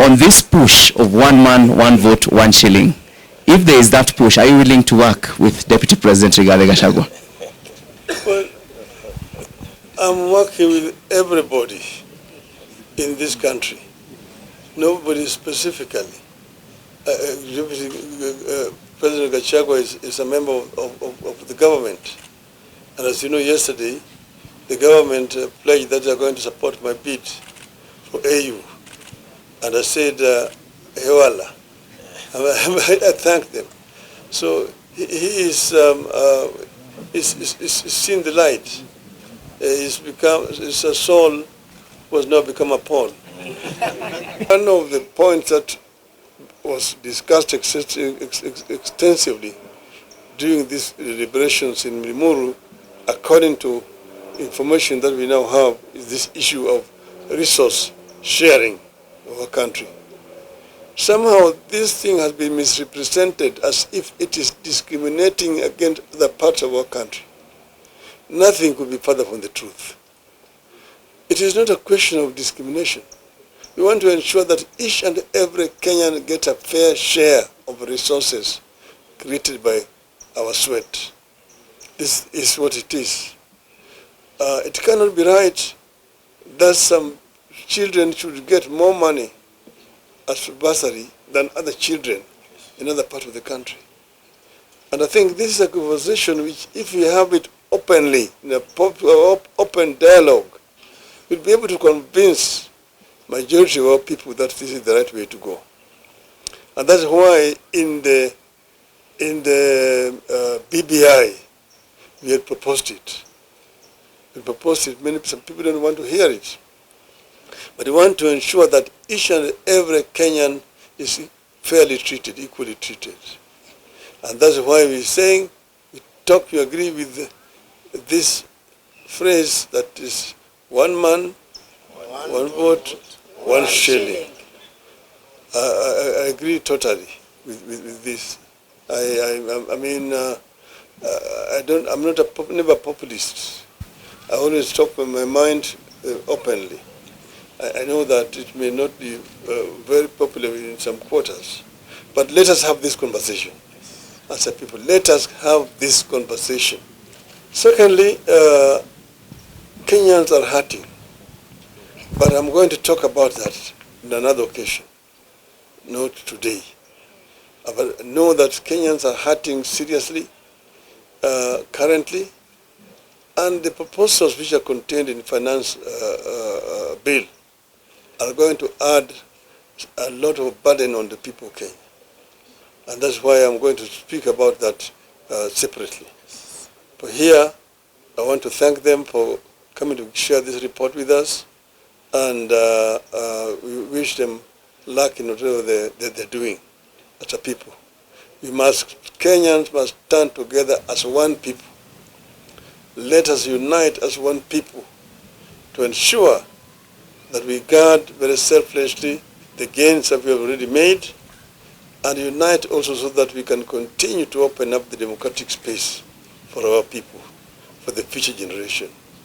on this push of one man, one vote, one shilling, if there is that push, are you willing to work with Deputy President Rigathi Gachagua? Well, I'm working with everybody in this country, nobody specifically. President Gachagua is a member of the government. And as you know, yesterday, the government pledged that they are going to support my bid for AU. And I said, Hewala. I thanked them. So he is seen the light. His soul was now become a Paul. One of the points that was discussed extensively during these deliberations in Limuru, according to information that we now have, is this issue of resource sharing of our country. Somehow this thing has been misrepresented as if it is discriminating against other parts of our country. Nothing could be further from the truth. It is not a question of discrimination. We want to ensure that each and every Kenyan gets a fair share of resources created by our sweat. This is what it is. It cannot be right that some children should get more money as bursary than other children in other parts of the country. And I think this is a conversation which, if we have it openly, in a open dialogue, we'll be able to convince majority of our people that this is the right way to go. And that's why in the BBI, we had proposed it. We proposed it, some people don't want to hear it. But we want to ensure that each and every Kenyan is fairly treated, equally treated. And that's why we're saying, we agree with this phrase that is one man, one vote, one shilling. I agree totally with this. I'm never a populist. I always talk with my mind openly. I know that it may not be very popular in some quarters, but let us have this conversation. As a people, let us have this conversation. Secondly, Kenyans are hurting, but I'm going to talk about that in another occasion, not today. But know that Kenyans are hurting seriously currently, and the proposals which are contained in finance bill are going to add a lot of burden on the people of Kenya. And that's why I'm going to speak about that separately. But here, I want to thank them for coming to share this report with us, and we wish them luck in whatever they're doing as a people. Kenyans must stand together as one people. Let us unite as one people to ensure that we guard very selflessly the gains that we have already made, and unite also so that we can continue to open up the democratic space for our people, for the future generation.